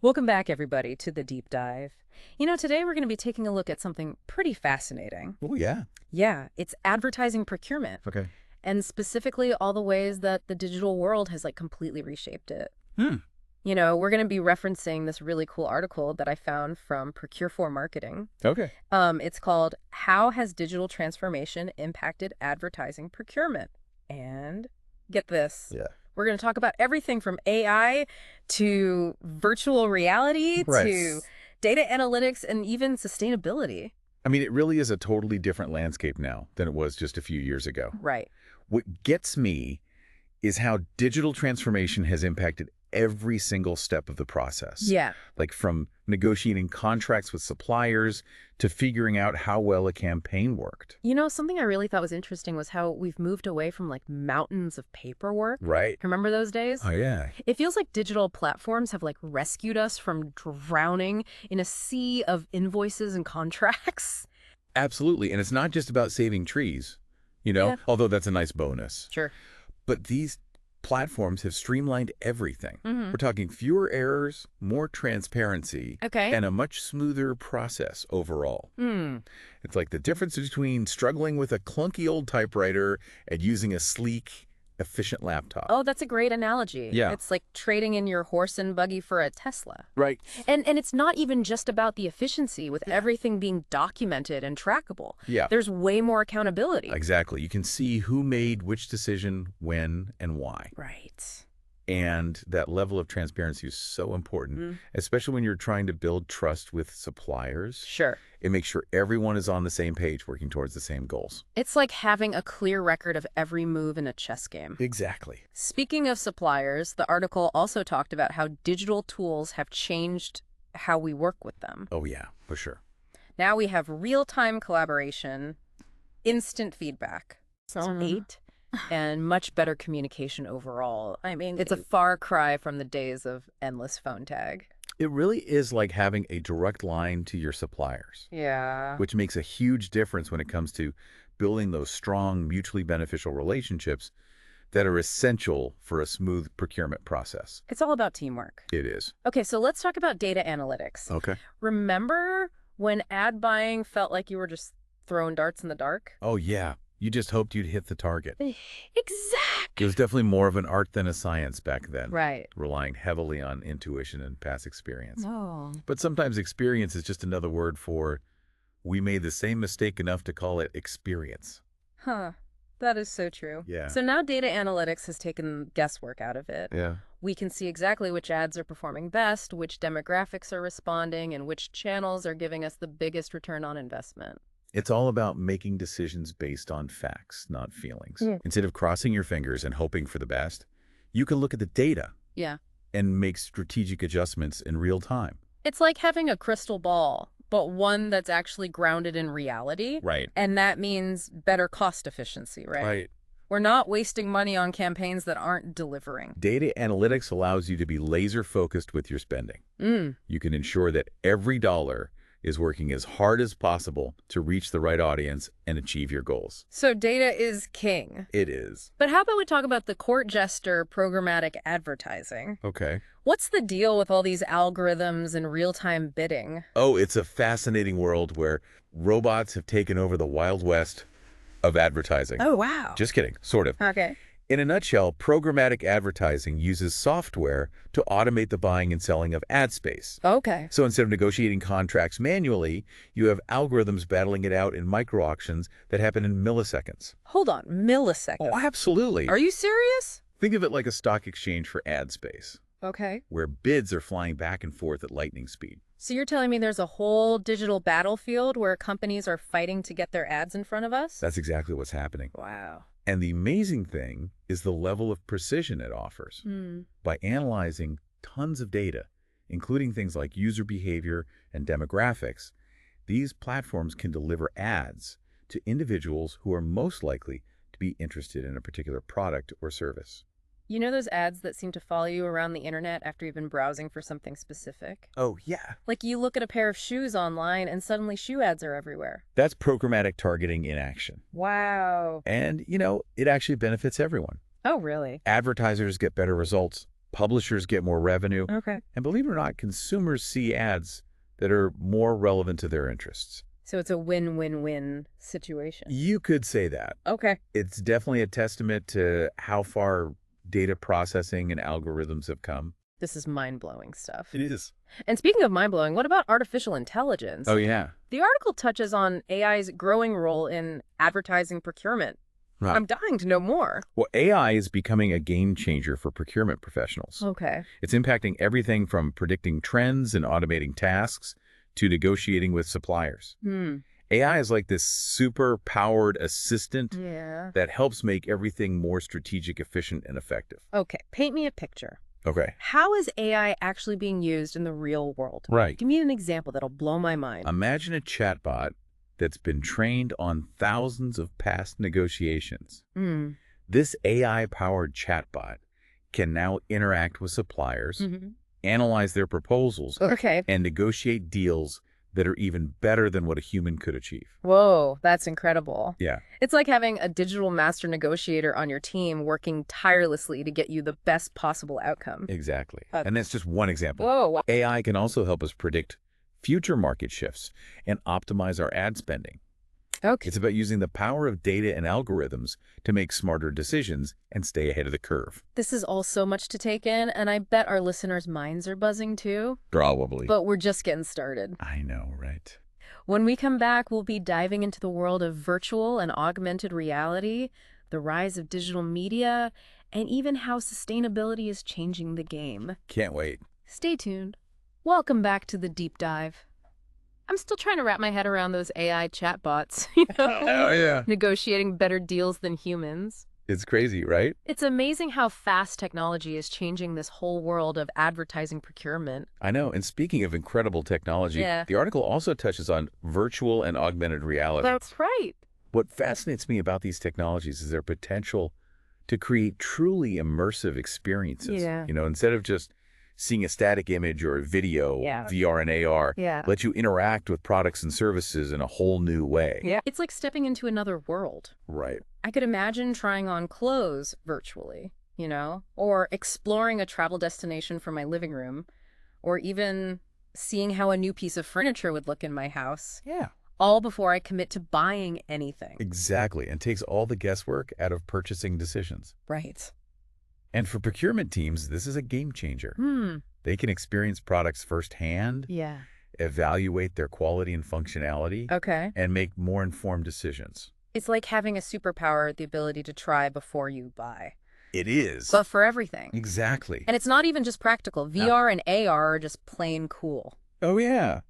Welcome back, everybody, to the deep dive. Today we're going to be taking a look at something pretty fascinating. Oh, yeah. Yeah, it's advertising procurement, Okay. and specifically all the ways that the digital world has completely reshaped it. Hmm. We're going to be referencing this really cool article that I found from Procure for Marketing. Okay. It's called How Has Digital Transformation Impacted Advertising Procurement? And get this. Yeah. We're going to talk about everything from AI to virtual reality Right. to data analytics and even sustainability. I mean, it really is a totally different landscape now than it was just a few years ago. Right. What gets me is how digital transformation has impacted every single step of the process. Yeah. Like from negotiating contracts with suppliers to figuring out how well a campaign worked. Something I really thought was interesting was how we've moved away from mountains of paperwork. Right. Remember those days? Oh, yeah. It feels like digital platforms have rescued us from drowning in a sea of invoices and contracts. Absolutely. And it's not just about saving trees, Yeah. although that's a nice bonus. Sure. But these platforms have streamlined everything. Mm-hmm. We're talking fewer errors, more transparency, Okay. and a much smoother process overall. Hmm. It's like the difference between struggling with a clunky old typewriter and using a sleek, efficient laptop. Oh, that's a great analogy. Yeah. It's like trading in your horse and buggy for a Tesla. Right. And it's not even just about the efficiency with everything being documented and trackable. Yeah. There's way more accountability. Exactly. You can see who made which decision, when, and why. Right. And that level of transparency is so important, especially when you're trying to build trust with suppliers. Sure. It makes sure everyone is on the same page, working towards the same goals. It's like having a clear record of every move in a chess game. Exactly. Speaking of suppliers, the article also talked about how digital tools have changed how we work with them. Oh, yeah, for sure. Now we have real-time collaboration, instant feedback. Eight. And much better communication overall. I mean, it's a far cry from the days of endless phone tag. It really is like having a direct line to your suppliers, Yeah. which makes a huge difference when it comes to building those strong, mutually beneficial relationships that are essential for a smooth procurement process. It's all about teamwork. It is. Okay, so let's talk about data analytics. Okay. Remember when ad buying felt like you were just throwing darts in the dark? Oh, yeah. You just hoped you'd hit the target. It Exactly. was definitely more of an art than a science back then. Right. Relying heavily on intuition and past experience. Oh. But sometimes experience is just another word for we made the same mistake enough to call it experience. Huh. That is so true. Yeah. So now data analytics has taken guesswork out of it. Yeah. We can see exactly which ads are performing best, which demographics are responding, and which channels are giving us the biggest return on investment. It's all about making decisions based on facts, not feelings. Yeah. Instead of crossing your fingers and hoping for the best, you can look at the data Yeah. and make strategic adjustments in real time. It's like having a crystal ball, but one that's actually grounded in reality. Right. And that means better cost efficiency, right? We're not wasting money on campaigns that aren't delivering. Data analytics allows you to be laser focused with your spending. You can ensure that every dollar is working as hard as possible to reach the right audience and achieve your goals. So data is king. It is. But how about we talk about the court jester programmatic advertising? Okay. What's the deal with all these algorithms and real-time bidding? Oh, it's a fascinating world where robots have taken over the Wild West of advertising. Oh, wow. Just kidding, sort of. Okay. In a nutshell, programmatic advertising uses software to automate the buying and selling of ad space. Okay. So instead of negotiating contracts manually, you have algorithms battling it out in micro-auctions that happen in milliseconds. Hold on. Millisecond. Oh, absolutely. Are you serious? Think of it like a stock exchange for ad space, Okay. where bids are flying back and forth at lightning speed. So you're telling me there's a whole digital battlefield where companies are fighting to get their ads in front of us? That's exactly what's happening. Wow. And the amazing thing is the level of precision it offers. By analyzing tons of data, including things like user behavior and demographics, these platforms can deliver ads to individuals who are most likely to be interested in a particular product or service. You know those ads that seem to follow you around the internet after you've been browsing for something specific? Oh, yeah. Like you look at a pair of shoes online and suddenly shoe ads are everywhere. That's programmatic targeting in action. Wow. And, it actually benefits everyone. Oh, really? Advertisers get better results publishers get more revenue, Okay. and believe it or not, consumers see ads that are more relevant to their interests. So it's a win-win-win situation. You could say that. Okay. It's definitely a testament to how far data processing and algorithms have come. This is mind-blowing stuff. It is. And speaking of mind-blowing, what about artificial intelligence? Oh, yeah. The article touches on AI's growing role in advertising procurement. Right. I'm dying to know more. Well, AI is becoming a game changer for procurement professionals. Okay. It's impacting everything from predicting trends and automating tasks to negotiating with suppliers. AI is like this super-powered assistant that helps make everything more strategic, efficient, and effective. Okay. Paint me a picture. Okay. How is AI actually being used in the real world? Right. Give me an example that'll blow my mind. Imagine a chatbot that's been trained on thousands of past negotiations. This AI-powered chatbot can now interact with suppliers, analyze their proposals, and negotiate deals that are even better than what a human could achieve. Whoa, that's incredible. Yeah. It's like having a digital master negotiator on your team working tirelessly to get you the best possible outcome. Exactly. And that's just one example. Whoa. AI can also help us predict future market shifts and optimize our ad spending. Okay. It's about using the power of data and algorithms to make smarter decisions and stay ahead of the curve. This is all so much to take in, and I bet our listeners' minds are buzzing too. Probably. But we're just getting started. I know, right? When we come back, we'll be diving into the world of virtual and augmented reality, the rise of digital media, and even how sustainability is changing the game. Can't wait. Stay tuned. Welcome back to the deep dive. I'm still trying to wrap my head around those AI chatbots, Oh, yeah. negotiating better deals than humans. It's crazy, right? It's amazing how fast technology is changing this whole world of advertising procurement. I know. And speaking of incredible technology, Yeah. the article also touches on virtual and augmented reality. That's right. What fascinates me about these technologies is their potential to create truly immersive experiences. Yeah. You know, instead of just seeing a static image or a video, Yeah. VR and AR, Yeah. let you interact with products and services in a whole new way. Yeah. It's like stepping into another world. Right. I could imagine trying on clothes virtually, or exploring a travel destination from my living room, or even seeing how a new piece of furniture would look in my house. Yeah. All before I commit to buying anything. Exactly. And takes all the guesswork out of purchasing decisions. Right. And for procurement teams, this is a game changer. They can experience products firsthand, Yeah. evaluate their quality and functionality, Okay. and make more informed decisions. It's like having a superpower, the ability to try before you buy. It is. But for everything. Exactly. And it's not even just practical. VR and AR are just plain cool. Oh, yeah.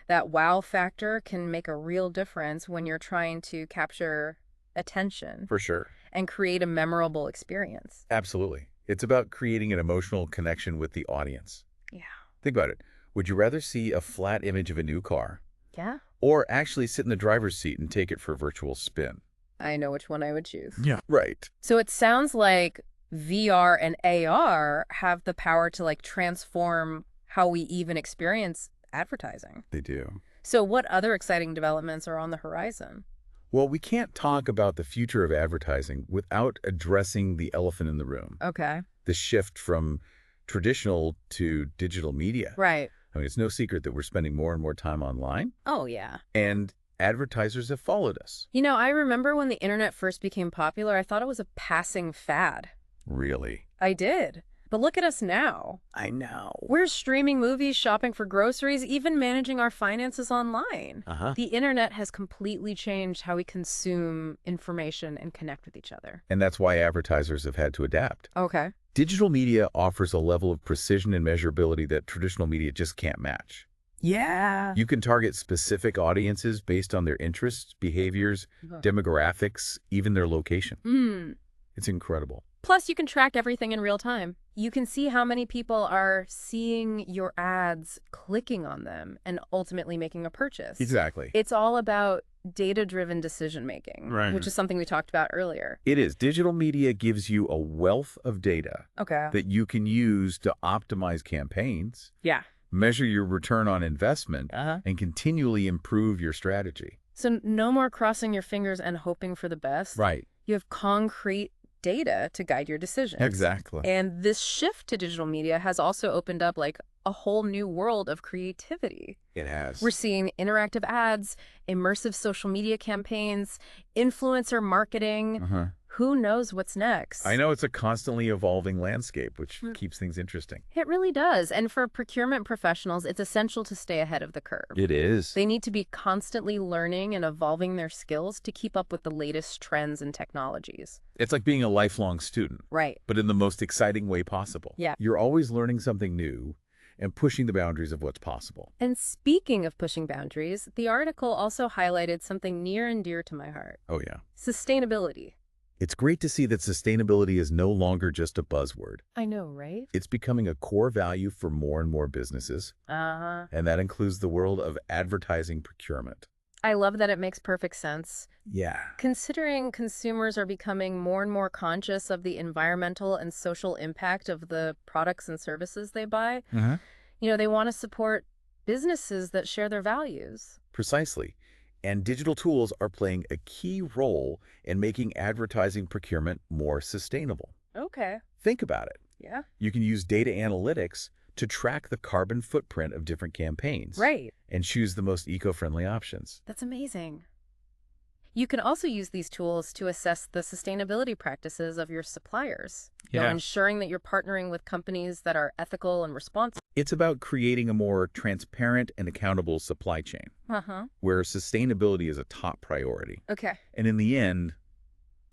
That wow factor can make a real difference when you're trying to capture attention For sure. and create a memorable experience. Absolutely. It's about creating an emotional connection with the audience. Yeah. Think about it. Would you rather see a flat image of a new car Yeah? or actually sit in the driver's seat and take it for a virtual spin? I know which one I would choose. Yeah. Right. So it sounds like VR and AR have the power to transform how we even experience advertising. They do. So what other exciting developments are on the horizon? Well, we can't talk about the future of advertising without addressing the elephant in the room. Okay. The shift from traditional to digital media. Right. I mean, it's no secret that we're spending more and more time online, Oh, yeah. and advertisers have followed us. I remember when the internet first became popular, I thought it was a passing fad. Really? I did. But look at us now. I know. We're streaming movies, shopping for groceries, even managing our finances online. The internet has completely changed how we consume information and connect with each other. And that's why advertisers have had to adapt. Okay. Digital media offers a level of precision and measurability that traditional media just can't match. Yeah. You can target specific audiences based on their interests, behaviors, demographics, even their location. It's incredible. Plus, you can track everything in real time. You can see how many people are seeing your ads, clicking on them, and ultimately making a purchase. Exactly. It's all about data-driven decision-making, Right. which is something we talked about earlier. It is. Digital media gives you a wealth of data Okay. that you can use to optimize campaigns, Yeah. measure your return on investment, and continually improve your strategy. So no more crossing your fingers and hoping for the best. Right. You have concrete data to guide your decisions. Exactly. And this shift to digital media has also opened up like a whole new world of creativity. It has. We're seeing interactive ads, immersive social media campaigns, influencer marketing. Who knows what's next? I know it's a constantly evolving landscape, which keeps things interesting. It really does. And for procurement professionals, it's essential to stay ahead of the curve. It is. They need to be constantly learning and evolving their skills to keep up with the latest trends and technologies. It's like being a lifelong student. Right. But in the most exciting way possible. Yeah. You're always learning something new and pushing the boundaries of what's possible. And speaking of pushing boundaries, the article also highlighted something near and dear to my heart. Oh, yeah. Sustainability. It's great to see that sustainability is no longer just a buzzword. I know, right? It's becoming a core value for more and more businesses. And that includes the world of advertising procurement. I love that it makes perfect sense. Yeah. Considering consumers are becoming more and more conscious of the environmental and social impact of the products and services they buy, they want to support businesses that share their values. Precisely. And digital tools are playing a key role in making advertising procurement more sustainable. Okay. Think about it. Yeah. You can use data analytics to track the carbon footprint of different campaigns. Right. And choose the most eco-friendly options. That's amazing. You can also use these tools to assess the sustainability practices of your suppliers, ensuring that you're partnering with companies that are ethical and responsible. It's about creating a more transparent and accountable supply chain, where sustainability is a top priority. Okay. And in the end,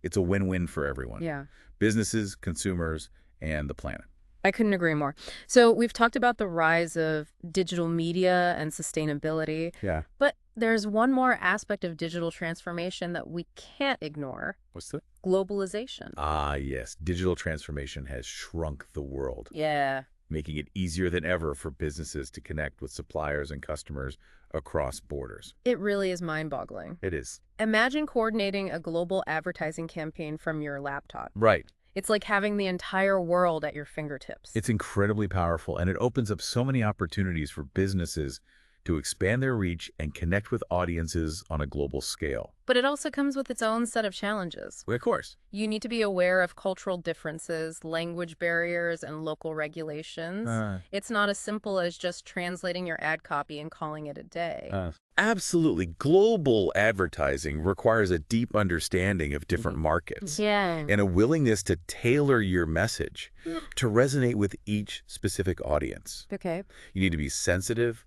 it's a win-win for everyone. Yeah. Businesses, consumers, and the planet. I couldn't agree more. So we've talked about the rise of digital media and sustainability. Yeah. But there's one more aspect of digital transformation that we can't ignore. What's that? Globalization. Ah, yes. Digital transformation has shrunk the world. Yeah. Making it easier than ever for businesses to connect with suppliers and customers across borders. It really is mind-boggling. It is. Imagine coordinating a global advertising campaign from your laptop. Right. It's like having the entire world at your fingertips. It's incredibly powerful, and it opens up so many opportunities for businesses to expand their reach and connect with audiences on a global scale. But it also comes with its own set of challenges. Of course. You need to be aware of cultural differences, language barriers, and local regulations. It's not as simple as just translating your ad copy and calling it a day. Absolutely. Global advertising requires a deep understanding of different markets. Yeah. And a willingness to tailor your message to resonate with each specific audience. Okay. You need to be sensitive,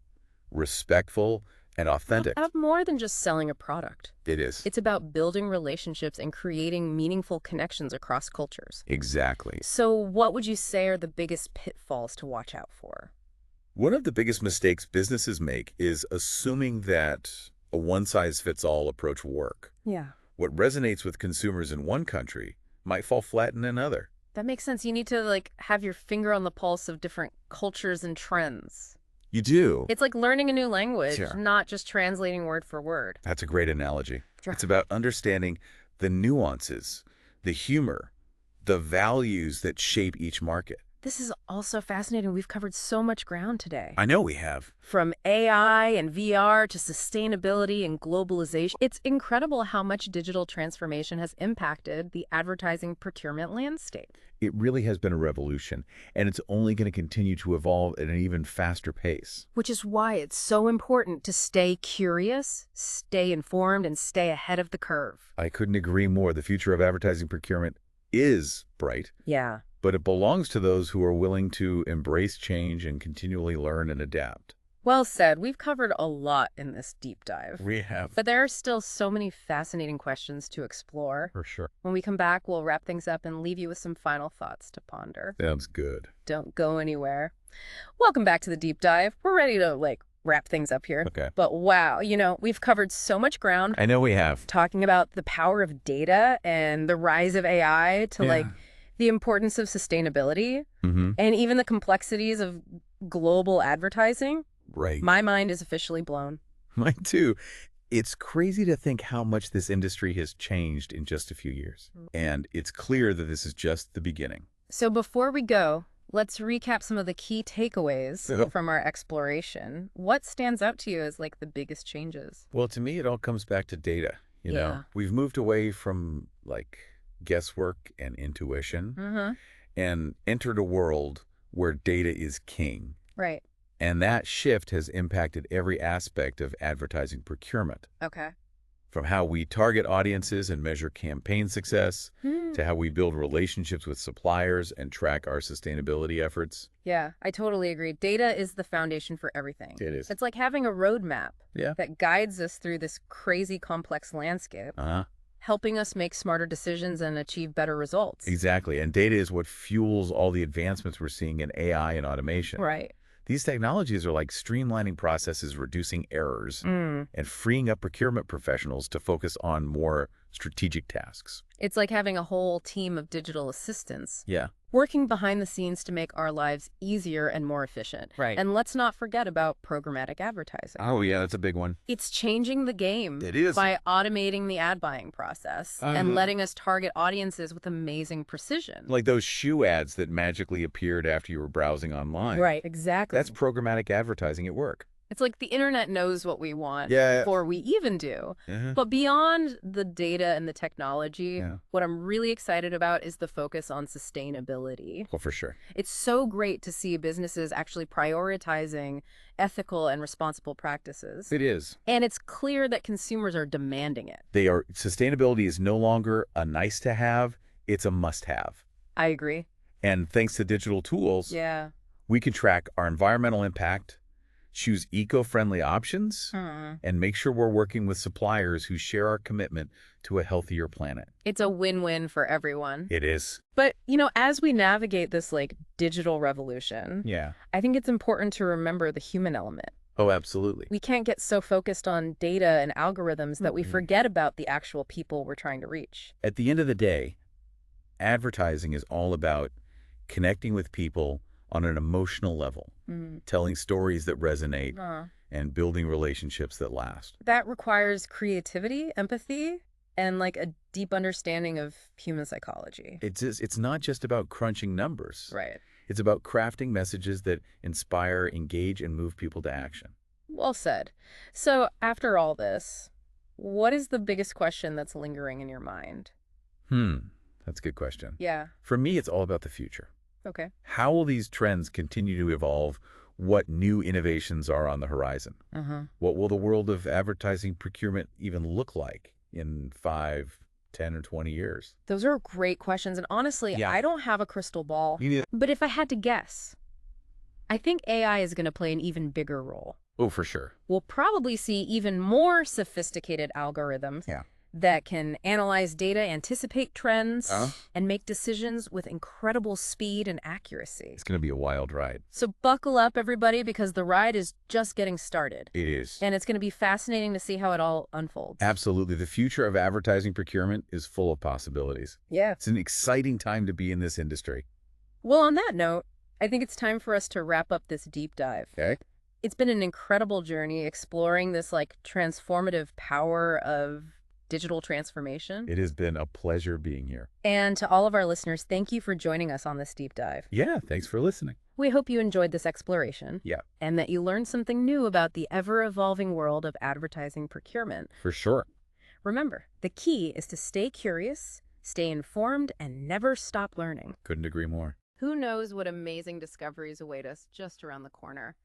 respectful, and authentic. About more than just selling a product. It is. It's about building relationships and creating meaningful connections across cultures. Exactly. So what would you say are the biggest pitfalls to watch out for? One of the biggest mistakes businesses make is assuming that a one-size-fits-all approach will work. Yeah. What resonates with consumers in one country might fall flat in another. That makes sense. You need to have your finger on the pulse of different cultures and trends. You do. It's like learning a new language, Sure. not just translating word for word. That's a great analogy. Sure. It's about understanding the nuances, the humor, the values that shape each market. This is also fascinating. We've covered so much ground today. I know we have. From AI and VR to sustainability and globalization. It's incredible how much digital transformation has impacted the advertising procurement landscape. It really has been a revolution, and it's only going to continue to evolve at an even faster pace. Which is why it's so important to stay curious, stay informed, and stay ahead of the curve. I couldn't agree more. The future of advertising procurement is bright. Yeah. But it belongs to those who are willing to embrace change and continually learn and adapt. Well said. We've covered a lot in this deep dive. We have. But there are still so many fascinating questions to explore. For sure. When we come back, we'll wrap things up and leave you with some final thoughts to ponder. Sounds good. Don't go anywhere. Welcome back to the deep dive. We're ready to, wrap things up here. Okay. But wow, we've covered so much ground. I know we have. Talking about the power of data and the rise of AI to, the importance of sustainability and even the complexities of global advertising. Right. My mind is officially blown. Mine too. It's crazy to think how much this industry has changed in just a few years. And it's clear that this is just the beginning. So before we go, let's recap some of the key takeaways from our exploration. What stands out to you as the biggest changes? Well, to me, it all comes back to data. You know, we've moved away from guesswork and intuition, Mm-hmm. and entered a world where data is king. Right. And that shift has impacted every aspect of advertising procurement, Okay. from how we target audiences and measure campaign success, to how we build relationships with suppliers and track our sustainability efforts. Yeah, I totally agree. Data is the foundation for everything. It is. It's like having a roadmap Yeah. that guides us through this crazy complex landscape, Uh-huh. helping us make smarter decisions and achieve better results. Exactly. And data is what fuels all the advancements we're seeing in AI and automation. Right. These technologies are like streamlining processes, reducing errors, and freeing up procurement professionals to focus on more strategic tasks. It's like having a whole team of digital assistants Yeah. working behind the scenes to make our lives easier and more efficient. Right. And let's not forget about programmatic advertising. Oh, yeah, that's a big one. It's changing the game It is. by automating the ad buying process and letting us target audiences with amazing precision. Like those shoe ads that magically appeared after you were browsing online. Right, exactly. That's programmatic advertising at work. It's like the internet knows what we want Yeah. before we even do. But beyond the data and the technology, what I'm really excited about is the focus on sustainability. Well, for sure. It's so great to see businesses actually prioritizing ethical and responsible practices. It is. And it's clear that consumers are demanding it. Sustainability is no longer a nice to have, it's a must have. I agree. And thanks to digital tools, Yeah. we can track our environmental impact, choose eco-friendly options, and make sure we're working with suppliers who share our commitment to a healthier planet. It's a win-win for everyone. It is. But, as we navigate this digital revolution, Yeah. I think it's important to remember the human element. Oh, absolutely. We can't get so focused on data and algorithms that we forget about the actual people we're trying to reach. At the end of the day, advertising is all about connecting with people on an emotional level, telling stories that resonate, and building relationships that last. That requires creativity, empathy, and a deep understanding of human psychology. It's not just about crunching numbers. Right. It's about crafting messages that inspire, engage, and move people to action. Well said. So after all this, what is the biggest question that's lingering in your mind? That's a good question. Yeah. For me, it's all about the future. Okay. How will these trends continue to evolve? What new innovations are on the horizon? What will the world of advertising procurement even look like in 5, 10, or 20 years? Those are great questions. And honestly, I don't have a crystal ball. Me neither. But if I had to guess, I think AI is going to play an even bigger role. Oh, for sure. We'll probably see even more sophisticated algorithms that can analyze data, anticipate trends, and make decisions with incredible speed and accuracy. It's going to be a wild ride. So buckle up, everybody, because the ride is just getting started. It is. And it's going to be fascinating to see how it all unfolds. Absolutely. The future of advertising procurement is full of possibilities. Yeah. It's an exciting time to be in this industry. Well, on that note, I think it's time for us to wrap up this deep dive. Okay. It's been an incredible journey exploring this transformative power of digital transformation. It has been a pleasure being here. And to all of our listeners, thank you for joining us on this deep dive. Yeah, thanks for listening. We hope you enjoyed this exploration. Yeah. And that you learned something new about the ever-evolving world of advertising procurement. For sure. Remember, the key is to stay curious, stay informed, and never stop learning. Couldn't agree more. Who knows what amazing discoveries await us just around the corner.